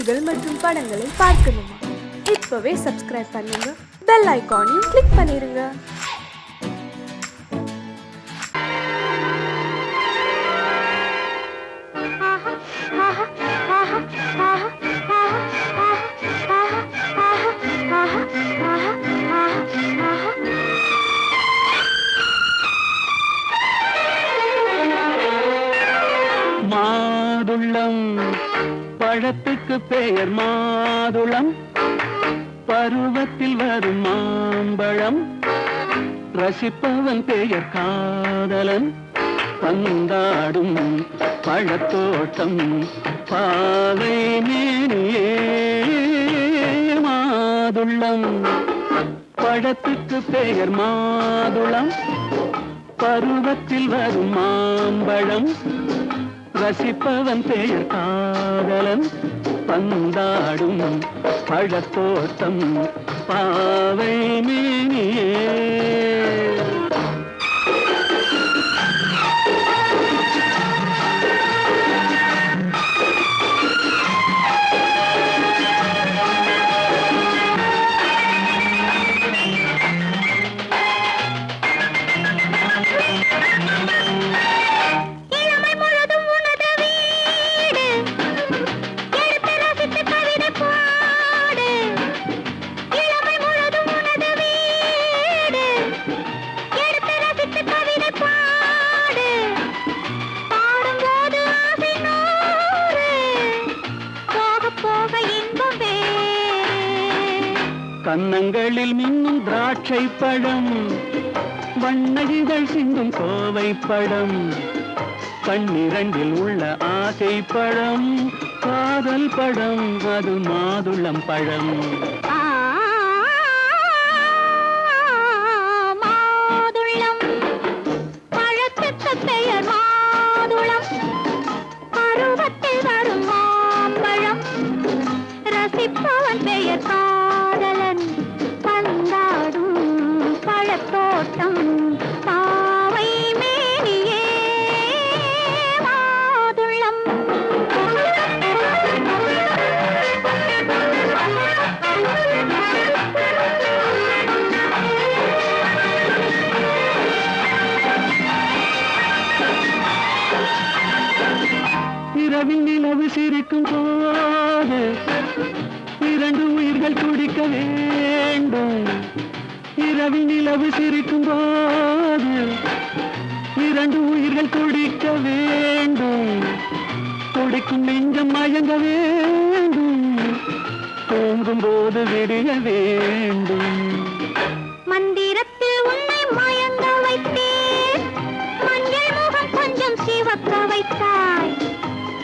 செய்திகள் மற்றும் படங்களை பார்க்கணுமா? இப்பவே சப்ஸ்கிரைப் பண்ணுங்க, பெல் ஐகானையும் கிளிக் பண்ணிருங்க. மாதுளம் பழத்துக்கு பெயர் மாதுளம், பருவத்தில் வரும் மாம்பழம், ரசிப்பவன் பெயர் காதலன், பந்தாடும் பழத்தோட்டம் பாவை மேனியே. மாதுளம் பழத்துக்கு பெயர் மாதுளம், பருவத்தில் வரும் மாம்பழம், ரசிப்பவன் பெயர் காதலன், பந்தாடும் பழத்தோட்டம் பாவை மேனியே. கன்னங்களில் மின்னும் திராட்சை பழம், வண்ண இதழ் சிந்தும் கோவை பழம், கண்ணிரண்டில் உள்ள ஆசை பழம் காதல் பழம், அது மாதுளம் பழம். மாதுளம் பழத்துக்கு பெயர் மாதுளம், பருவத்தில் வரும் மாம்பழம், ரசிப்பவன் பெயர் காதலன், பந்தாடும் பழத்தோட்டம் பாவை மேனியே. மாதுளம் இரவில் நிலவு சிரிக்கும் போது இரண்டு உயிர்கள் துடிக்க வேண்டும். இரவில் நிலவு சிரிக்கும் போது இரண்டு உயிர்கள் துடிக்க வேண்டும். துடிக்கும் நெஞ்சம் மயங்க வேண்டும், தூங்கும் போது விடிய வேண்டும். மந்திரத்தில் உன்னை மயங்க வைத்தேன், மஞ்சள் முகம் கொஞ்சம் சிவக்க வைத்தாய்,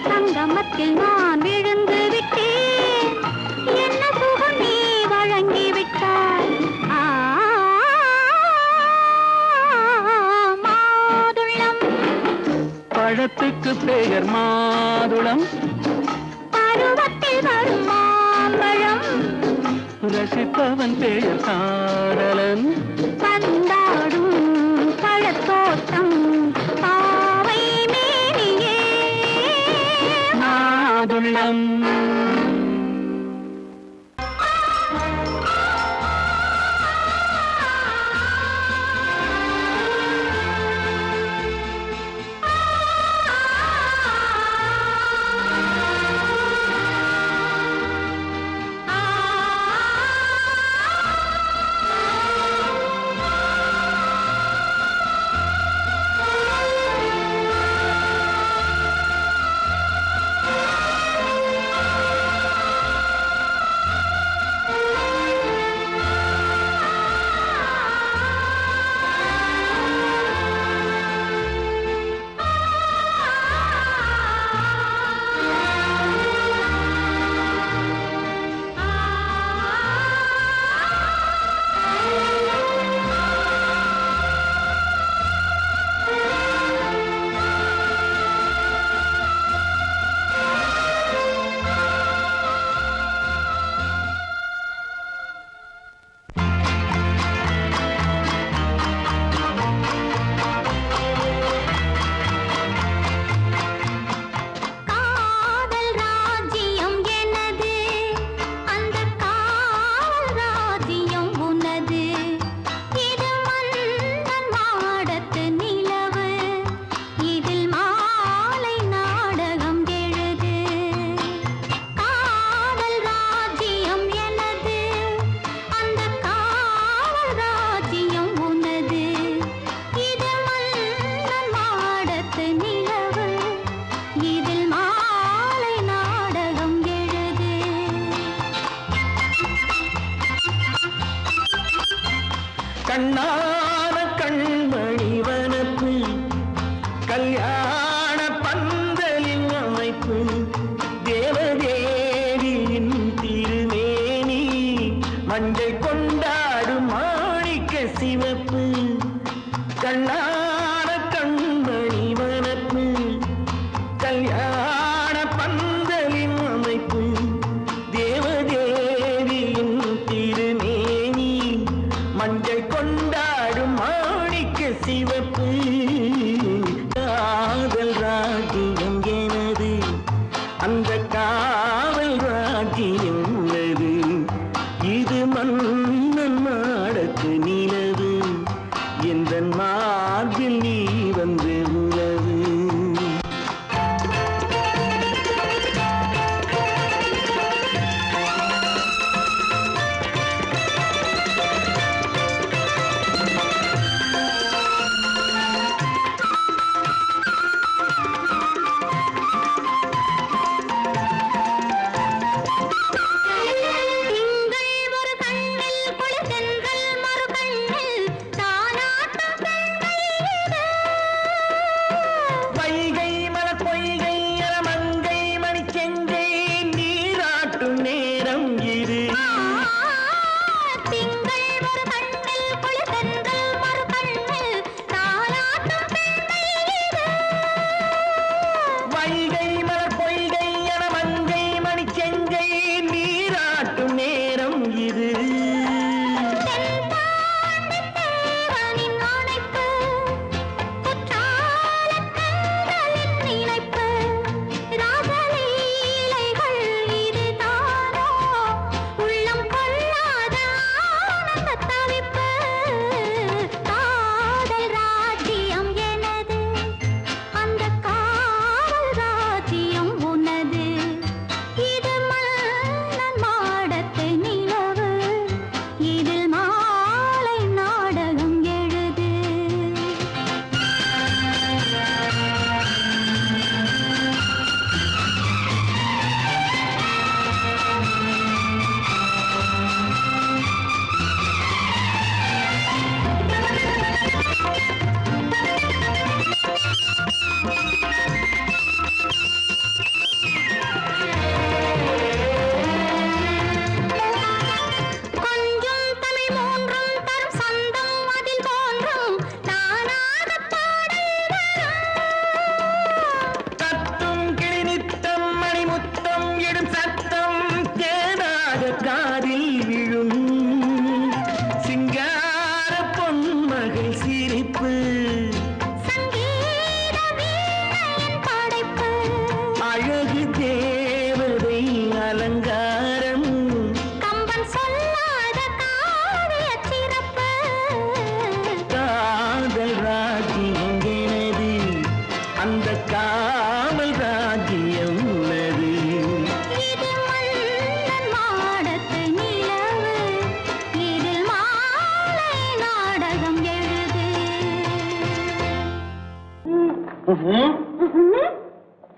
சங்கமத்தில் நான் விழுந்து விட்டேன், என்ன சுகம் நீ வழங்கி விட்டாய். மாதுளம் பழத்துக்கு பெயர் மாதுளம், பருவத்தில் வரும் மாம்பழம், ரசிப்பவன் பெயர் காதலன், பந்தாடும் பழத்தோட்டம் பாவை மேனியே. மாதுளம். கண்ணான கண்மணி வனப்பு கல்யாண பந்தலின் அமைப்பு தேவதேவியின் திருமேனி மஞ்சள் கொண்டாடும் மாணிக்க சிவப்பு கண்ணான கண்மணி வனப்பு கல்யாண பந்தலின் அமைப்பு தேவதேவியின் திருமேனி மஞ்சள் கொண்டாடும் மாணிக்க சிவப்பு காதல் ராஜ்யம் எனது அந்த காவல் ராஜ்யம் உள்ளது இது மன்னன் மாடத்து நிலவு எந்த மார்பில் நீ வந்து உலவு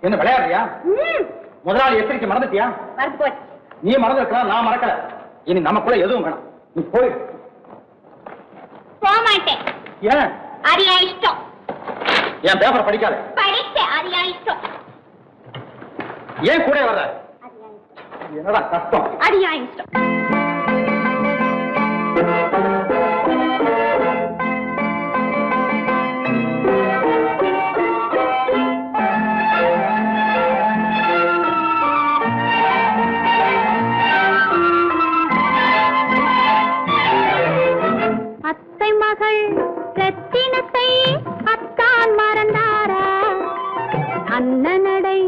என்ன விளையாடுறியா? முதலாளி எச்சரிக்கை மறந்துட்டியா? நீ மறந்துருக்கலாம், நான் மறக்கல. இனி நமக்குள்ள எதுவும் வேணாம், நீ போய். போக மாட்டேன். ஏன்? அது என் இஷ்டம். என் பேப்பர் படிக்காத. படிச்சேன், அது என் இஷ்டம். ஏன் கூட வர்ற? என்னடா கஷ்டம்? அது என் இஷ்டம். மகள் ரத்தினத்தை அத்தான் மறந்தாரா? அண்ணனடை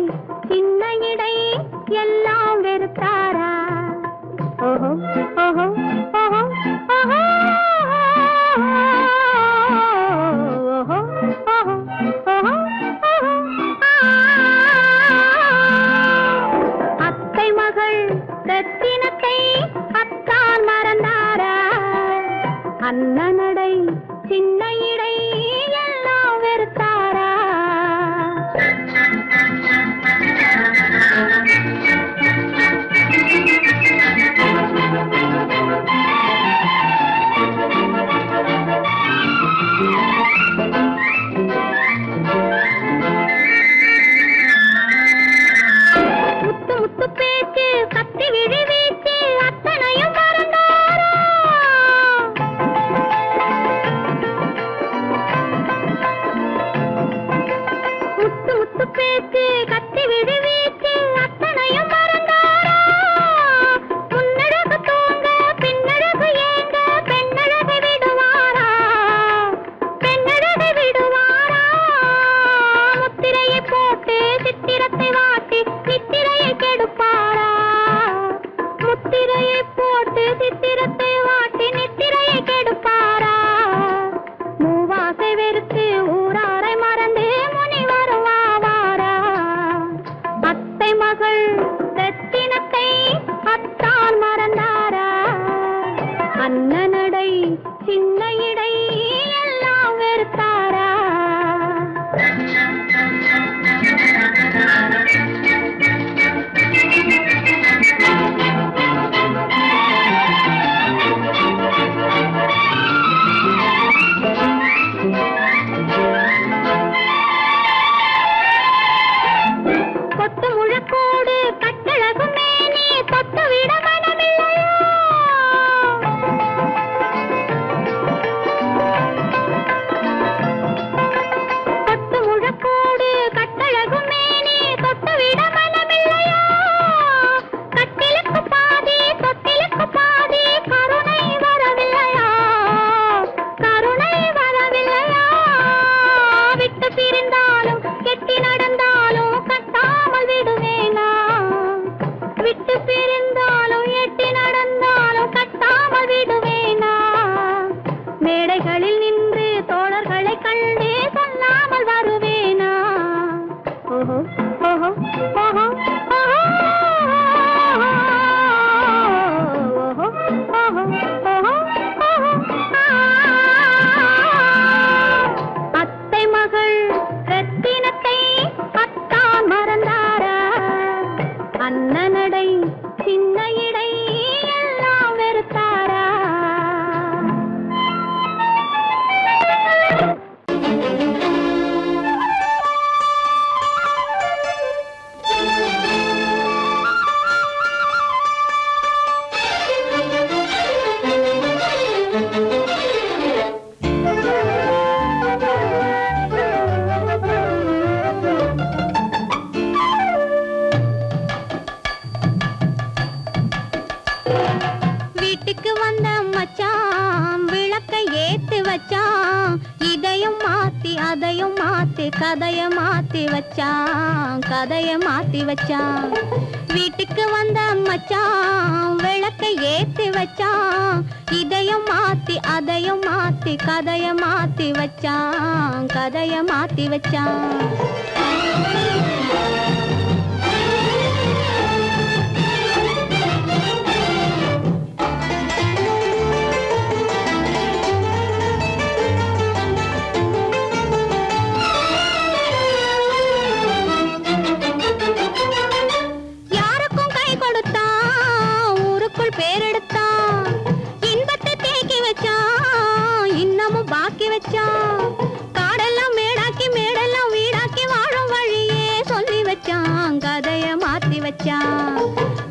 சின்ன இடை எல்லாம் வெறுத்தாரா? ஓஹோ ஓஹோ ஓஹோ ஓஹோ கத்தி விழி வீச்சு அத்தனையும் மறந்தாரா முத்து முத்து பேச்சு கத்தி விழி வீச்சு அத்தனையும் மறந்தாரா முன்னழகு தூங்க பின்னழகு ஏங்க பெண்ணழகை விடுவாரா பெண்ணழகை விடுவாரா முத்திரையை போட்டு சித்திரத்தை வாட்டி நித்திரையை கெடுப்பாரா முத்திரையை போட்டு சித்திரத்தை வாட்டி நித்திரையை கெடுப்பாரா மூவாசை வெறுத்து ஊராரை மறந்து முனி வருவாரா அத்தை மகள் ரத்தினத்தை அத்தான் மறந்தாரா அண்ணனடை சின்ன இடை எல்லாம் வெறுத்தாரா கொத்து முழக்கோடு கட்டழகு மேனி தொட்டு விட மனமில்லையோ கொத்து முழக்கோடு கட்டழகு மேனி தொட்டு விட மனமில்லையோ கட்டிலுக்கு பாதி தொட்டிலுக்கு பாதி கருணை வரவில்லையா கருணை வரவில்லையா விட்டு பிரிந்தாலும் கெட்டி நடந்தாலும் கட்டாமல் விடுவேனா விட்டு பிரிந்தாலும் எட்டி நடந்தாலும் கட்டாமல் விடுவேனா மேடைகளில் நின்று தோழர்களை கண்டு சொல்லாமல் வருவேனா ஓஹோ ஓஹோ ஓஹோ அத்தை மகள் ரத்தினத்தை அத்தான் மறந்தாரா அண்ணனடை சின்ன இடை எல்லாம் வெறுத்தாரா வீட்டுக்கு வந்த மச்சான் விளக்கை ஏத்து வச்சான் இதையும் மாத்தி அதையும் மாத்தி கதைய மாத்தி வச்சான் கதைய மாத்தி வச்சான் வீட்டுக்கு வந்த மச்சான் விளக்கை ஏத்தி வச்சான் இதையும் மாத்தி அதையும் மாத்தி கதைய மாத்தி வச்சான் கதைய மாத்தி வச்சான் யாருக்கும் கை கொடுத்தான் ஊருக்குள் பேரெடுத்தான் இன்பத்தை தேக்கி வச்சான் இன்னமும் பாக்கி வச்சான் காடெல்லாம் மேடாக்கி மேடெல்லாம் வீடாக்கி வாழும் வழியே சொல்லி வச்சான் கதைய மாத்தி வச்சான்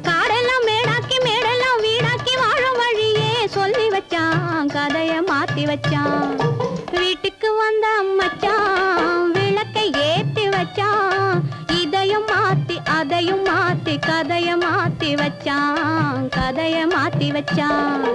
காடெல்லாம் மேடாக்கி மேடெல்லாம் வீடாக்கி வாழும் வழியே சொல்லி வச்சான் கதைய மாத்தி வச்சான் வீட்டுக்கு வந்த மச்சான் விளக்கை ஏத்தி வச்சான் இதையும் மாத்தி அதையும் மாத்தி கதைய மாத்தி வச்சான் கதைய மாத்தி வச்சான்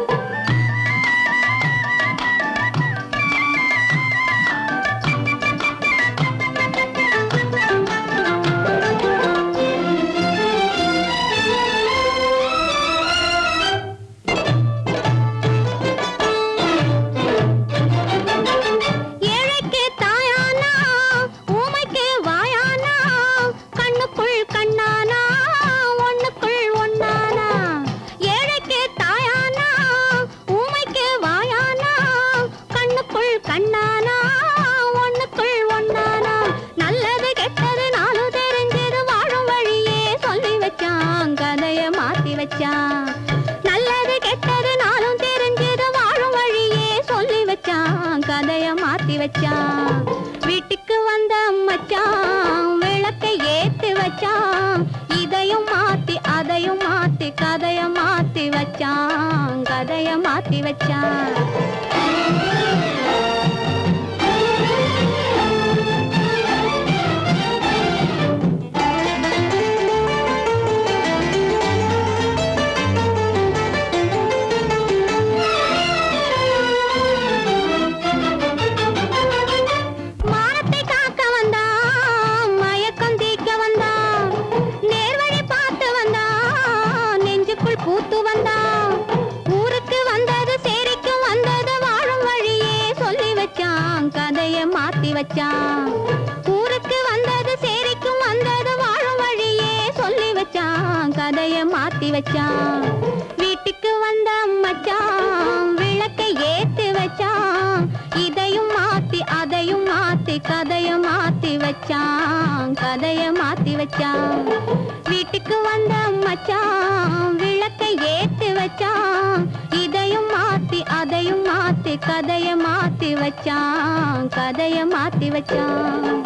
ஏழைக்கு தாயானா ஊமைக்கு வாயானா கண்ணுக்குள் கண்ணானா ஒண்ணுக்குள் ஒண்ணானா ஏழைக்கு தாயானா ஊமைக்கு வாயானா கண்ணுக்குள் கண்ணானா ஒண்ணுக்குள் ஒண்ணானா நல்லது கெட்டது நாளும் தெரிஞ்சது வாழும் வழியே சொல்லி வச்சான் கதைய மாத்தி வச்சான் நல்லது கெட்டது நாளும் தெரிஞ்சது வாழும் வழியே சொல்லி வச்சான் கதைய மாத்தி வச்சான் வீட்டுக்கு வந்த மச்சான் விளக்கை ஏத்தி வச்சான் இதையும் மாத்தி அதையும் மாத்தி மாத்தி கதைய மாத்தி வச்சான் கதைய மாத்தி வச்சான் பூத்து வந்தான் ஊருக்கு வந்தது சேரிக்கும் வந்தது வாழும் வழியே சொல்லி வச்சான் கதைய மாத்தி வச்சான் ஊருக்கு வந்தது சேரிக்கும் வந்தது வாழும் வழியே சொல்லி வச்சான் கதைய மாத்தி வச்சான் வீட்டுக்கு வந்த மச்சான் விளக்கை ஏத்தி வச்சான் இதையும் மாத்தி அதையும் மாத்தி கதைய மாத்தி வச்சான் கதைய மாத்தி வச்சான் வீட்டுக்கு வந்த மச்சான் விளக்கை ஏத்தி வச்சான் இதையும் மாத்தி அதையும் மாத்தி கதைய மாத்தி வச்சான் கதைய மாத்தி வச்சான்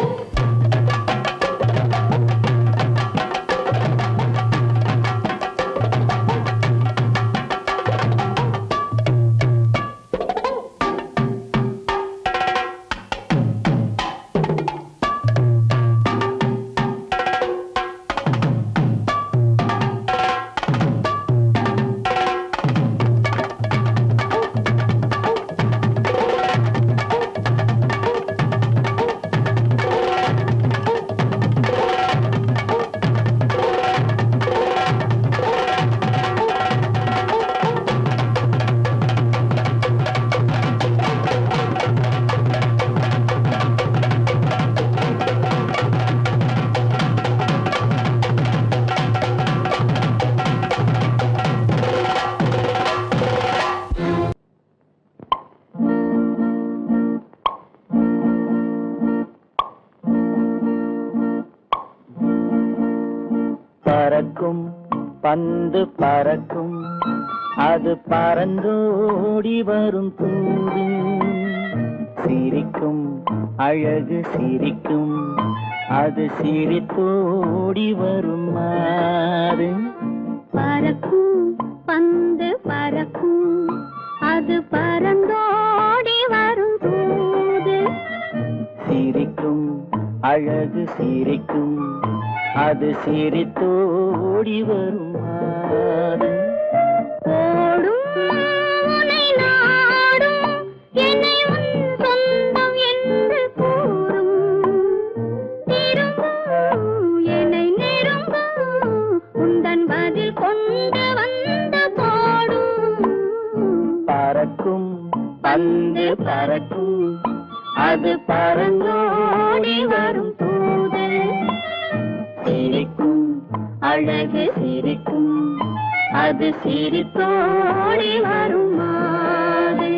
பறக்கும் பந்து பறக்கும் அது பறந்தோடி வரும் தூது சிரிக்கும் அழகு சிரிக்கும் அது சிரித்தோடி வரும் மாறு பறக்கும் பந்து பறக்கும் அது பறந்தோடி வரும் தூது சிரிக்கும் அழகு சிரிக்கும் அது சிரித்தோடி வரும் மாறு ஓடும் உன்னை நாடும் என்னை உன் சொந்தம் என்று கூறும் திரும்பும் என்னை நெருங்கும் உந்தன் பதில் கொண்டு வந்து போடும் பறக்கும் பந்து பறக்கும் அது பறந்தோடி வரும் தூது சிரிக்கும் அழகு சிரிக்கும் அது சிரித்தோடி வரும் மாறு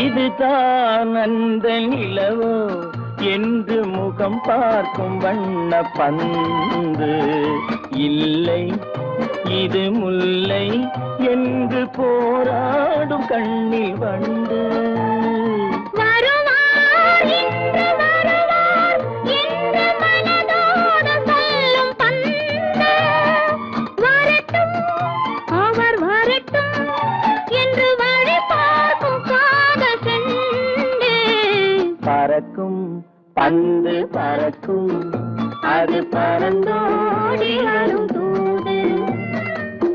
இதுதான் அந்த நிலவோ என்று முகம் பார்க்கும் வண்ண பந்து இல்லை இது முல்லை என்று போராடும் கண்ணில் வண்டு வருவார் இன்று வருவார் என்று மனதோடு சொல்லும் பந்து வரட்டும் அவர் வரட்டும் என்று வழி பார்க்கும் காதல் சென்று பறக்கும் பந்து பறக்கும் அது பறந்தோடி வரும் தூது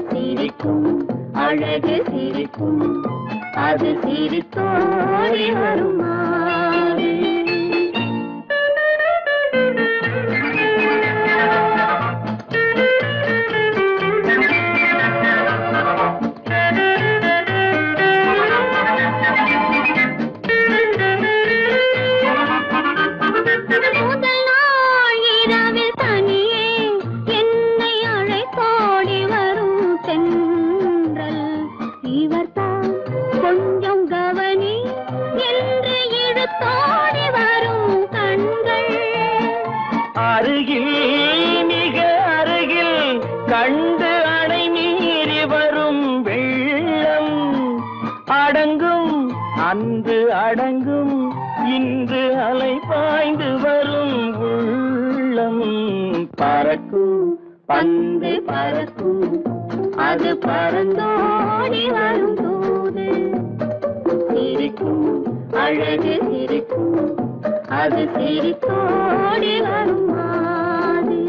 சிரிக்கும் அழகு சிரிக்கும் அது சிரித்தோடி வரும் மாறு முதல் நாள் இரவில் தனியே என்னை அழைத்தோடி வரும் தென்றல் இவர்தான் கொஞ்சம் கவனி என்று என்று அடங்கும் இன்று அலை பாய்ந்து வரும் உள்ளம் பறக்கும் பந்து பறக்கும் அது பறந்தோடி வரும் தூது சிரிக்கும் அழகு சிரிக்கும் அது சிரித்தோடி வரும் மாது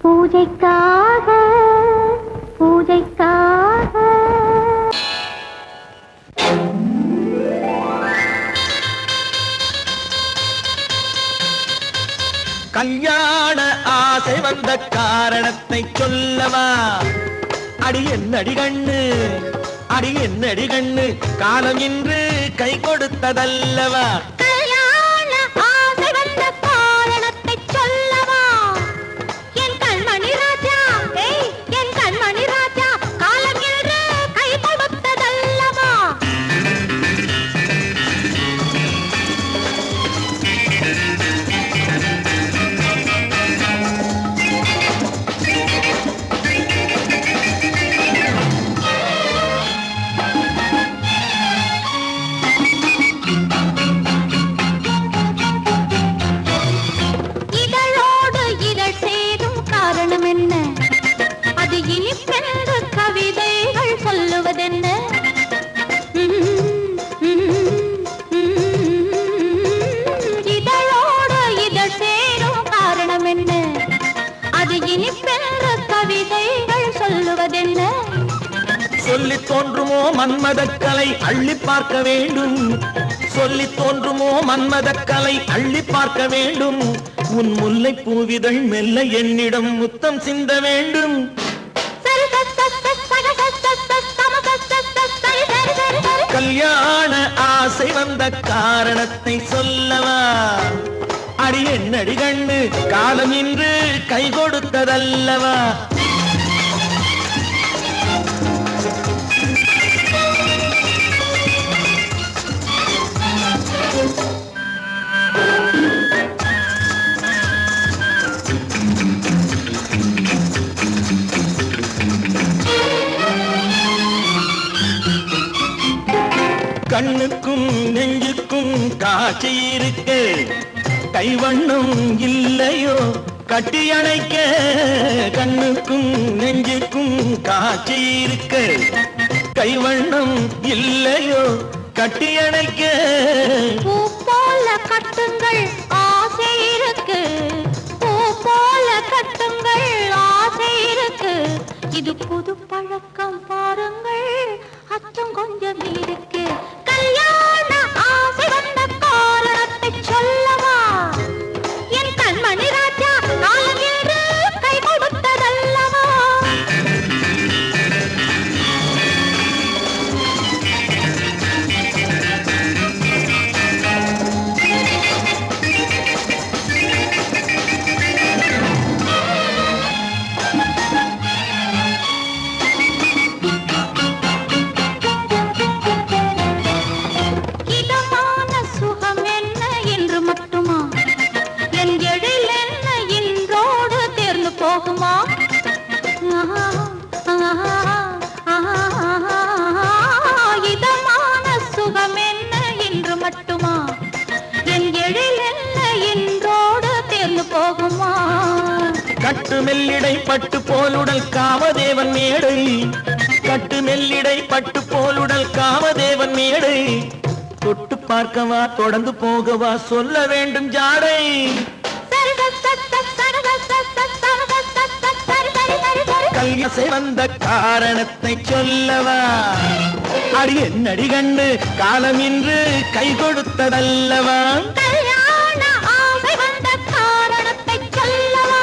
பூஜைக்காக பூஜைக்காக கல்யாண ஆசை வந்த காரணத்தை சொல்லவா? அடி என்னடி கண்ணு, அடி என்னடி கண்ணு, காலம் இன்று கை கொடுத்ததல்லவா? கல்யாண ஆசை வந்த காரணத்தை சொல்லவா? இனிப்பென்ற கவிதைகள் சொல்லுவதென்ன? சொல்லி தோன்றுமோ மன்மதக்கலை அள்ளி பார்க்க வேண்டும். சொல்லி தோன்றுமோ மன்மதக்கலை அள்ளி பார்க்க வேண்டும். உன் முல்லை பூவிதழ் மெல்ல என்னிடம் முத்தம் சிந்த வேண்டும். கல்யாண ஆசை வந்த காரணத்தை சொல்லவா? அடி என்னடி கண்ணு காலம் இன்று கை கொடுத்ததல்லவா? கண்ணுக்கும் நெஞ்சுக்கும் காட்சி இருக்க கைவண்ணம் இல்லையோ கட்டி அணைக்க. கண்ணுக்கும் நெஞ்சுக்கும் காட்சி இருக்க கைவண்ணம் இல்லையோ கட்டி அணைக்க. பூ போல கட்டுங்கள் ஆசை இருக்கு, பூ போல கட்டுங்கள் ஆசை இருக்கு. இது புது பழக்கம் பாருங்கள், அச்சம் கொஞ்சம் இருக்கு. கல்யாண ஆசை வந்த காரணத்தை சொல்லவா? என் கண்மணி ராஜா காலம் என்று கை கொடுத்ததல்லவா? இதமான சுகம் என்ன என்று மட்டுமா? என் எழில் என்ன என்றோடு தேர்ந்து போகுமா? கட்டு மெல்லிடை பட்டு போலுடல் காமதேவன் மேடை. கட்டு மெல்லிடை பட்டு போலுடல் காமதேவன் மேடை. தொட்டு பார்க்கவா தொடர்ந்து போகவா சொல்ல வேண்டும் ஜாடை. கல்யாசை வந்த காரணத்தை சொல்லவா? அடி என்னடி கண்டு காலம் இன்று கை கொடுத்ததல்லவா? கல்யாண ஆசை வந்த காரணத்தை சொல்லவா?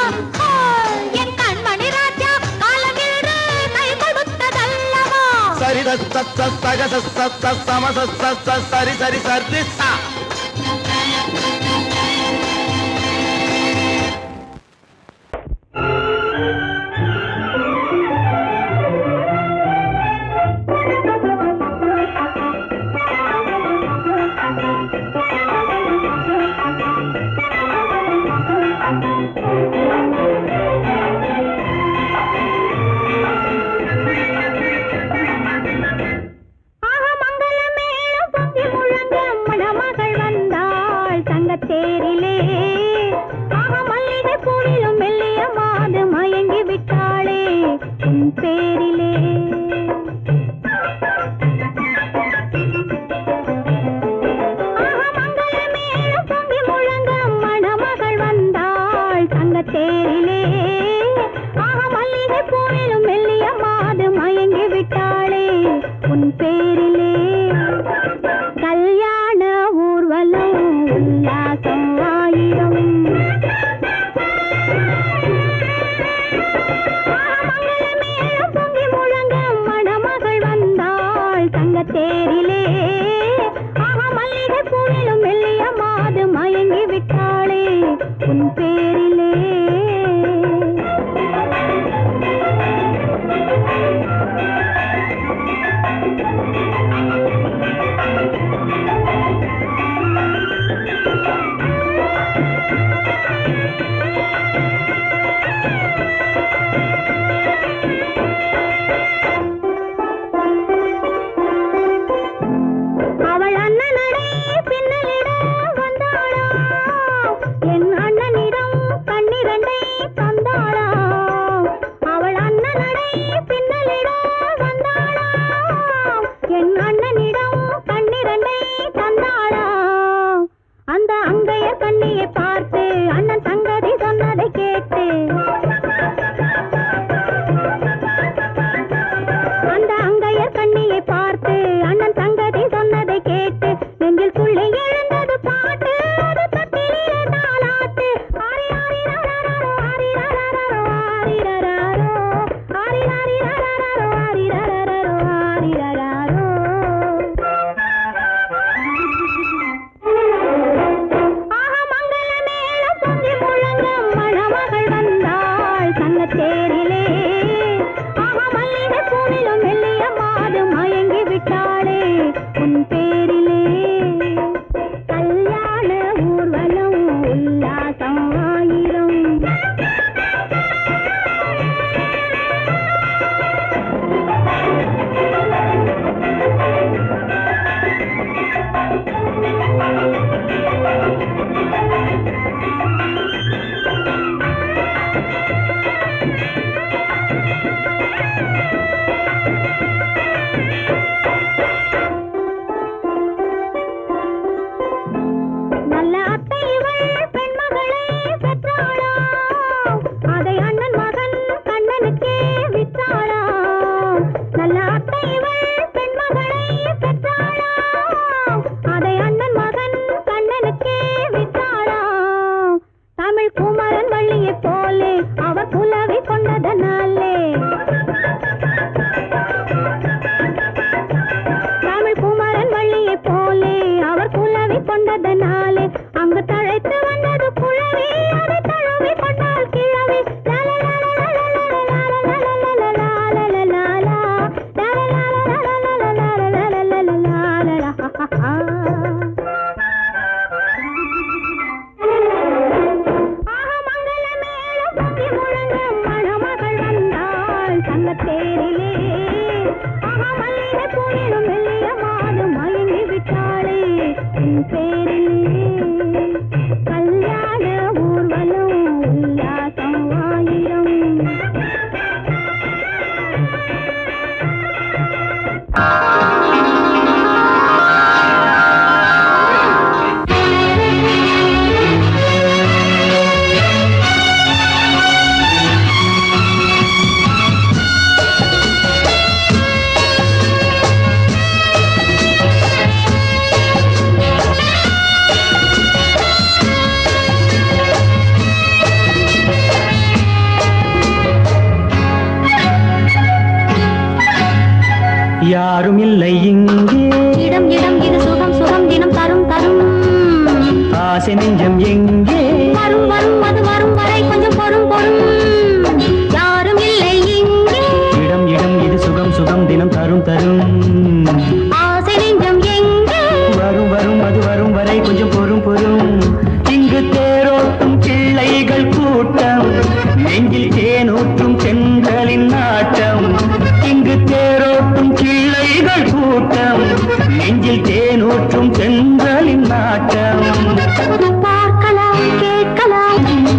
என் கண்மணி ராஜா காலம் என்று கை கொடுத்ததல்லவா? சரி சக சம சரி சரி சரி சா. மணமகள் தேரிலே ஆஹா மல்லிகை பூவிலும் மெல்லிய மாது மயங்கி விட்டாளே உன் பேரிலே கல்யாண ஊர்வலம் உல்லாசம் ஆயிரம் நல்ல அத்தை இவள் பெண்மகளை பெற்றாளா அதை அண்ணன் மகன் கண்ணனுக்கே விற்றாளா நல்ல அத்தை இவள் பெண்மகளை பெற்றாளா அதை அண்ணன் மகன் கண்ணனுக்கே விற்றாளா தமிழ் குமரன் வள்ளியை போலே அவர் புலவை கொண்டதனாலே தமிழ் குமரன் வள்ளியை போலே அவர் புலவை கொண்டதனாலே அங்கு தழைத்து வந்தது குழவி அதை தழுவி கொண்டால் கிழவி மணமகள் வந்தாள் தங்கத்தேரிலே ஆஹா மல்லிகை பூவிலும் மெல்லிய மாது மயங்கி விட்டாளே உன் பேரிலே கல்யாண ஊர்வலம் உல்லாசம் ஆயிரம் யாரும் இல்லை இங்கே இடம் இடம் இது சுகம் சுகம் தினம் தரும் தரும் ஆசை நெஞ்சம் எங்கே வரும் வரும் அது வரும் வரை கொஞ்சம் பொறும் பொறும் யாரும் இல்லை இங்கே இடம் இடம் இது சுகம் சுகம் தினம் தரும் தரும் ஆசை நெஞ்சம் எங்கே வரும் வரும் அது வரும் வரை கொஞ்சம் பொறும் பொறும் இங்கு தேரோட்டும் பிள்ளைகள் கூட்டம் நெஞ்சில் தேனூற்றும் பெண்களின் நாட்டம் இங்கு தேரோட்டும் பிள்ளைகள் கூட்டம் நெஞ்சில் தேனூற்றும் பெண்களின் நாட்டம் பார்க்கலாம் கேட்கலாம்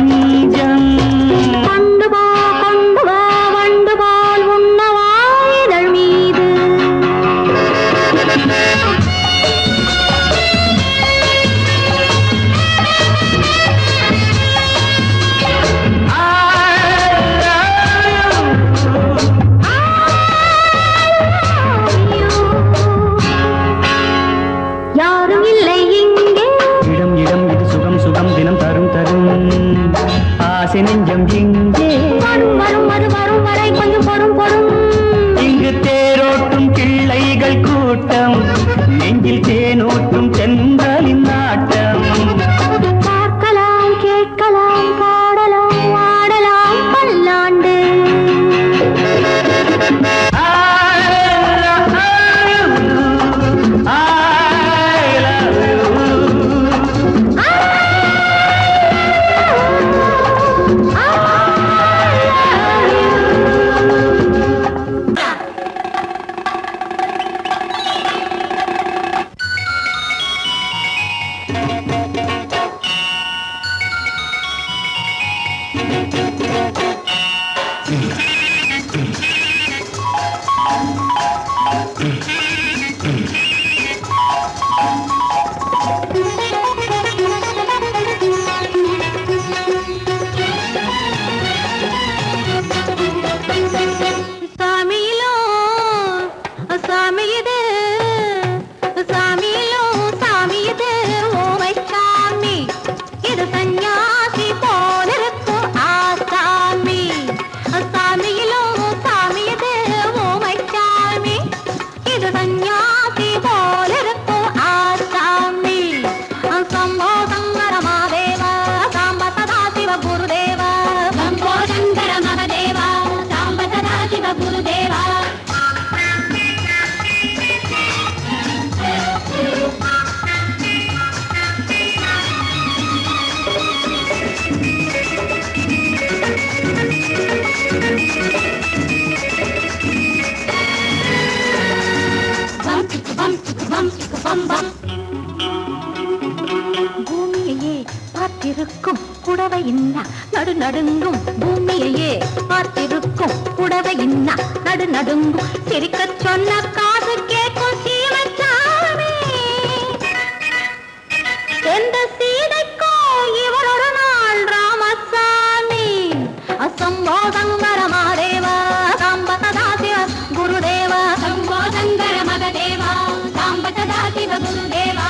மஞ்சம் கொண்டு வா வண்டு போல் உண்ணவா இதழ் மீது யாரும் இல்லை இங்கே இடம் இடம் இது சுகம் சுகம் தினம் தரும் தரும் ஆசை நெஞ்சம் இங்கே வரும் வரும் அது வரும் வரை கொஞ்சம் பொறும் பொறும் இங்கு தேரோட்டும் கிள்ளைகள் கூட்டம் நெஞ்சில் தேனூட்டும் சென்றலின் நாட்டம் பார்க்கலாம் கேட்கலாம் பாடலாம் ஆடலாம் பல்லாண்டு பூமியையே பார்த்திருக்கும் புடவை இன்னா நடு நடுங்கும் பூமியையே பார்த்திருக்கும் புடவை இன்னா நடு நடுங்கும் சிரிக்க சொன்ன காது கேட்கும் சீமச்சாமி எந்த சீதைக்கோ இவரொரு நாள் ராமசாமி அசம்போதங்கர மாதேவா சாம்ப சதா சிவ குருதேவா சம்போதங்கர மகதேவா சாம்ப சதா சிவ குருதேவா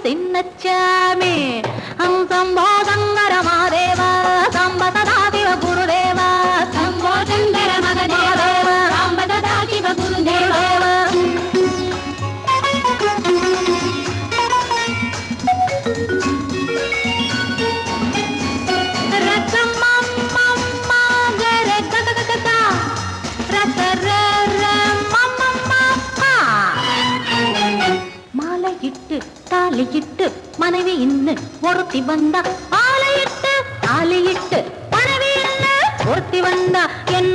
சின்னச்சாமி சம்போதங்கர மாதேவா சாம்ப சதா சிவ குருதேவா சம்போதங்கர மகதேவா சாம்ப சதா சிவ குருதேவா மாலையிட்டு தாலியிட்டு மனைவி இன்னு ஒருத்தி வந்தா ஆலையிட்டு மனைவி இன்னு ஒருத்தி வந்தா என்ன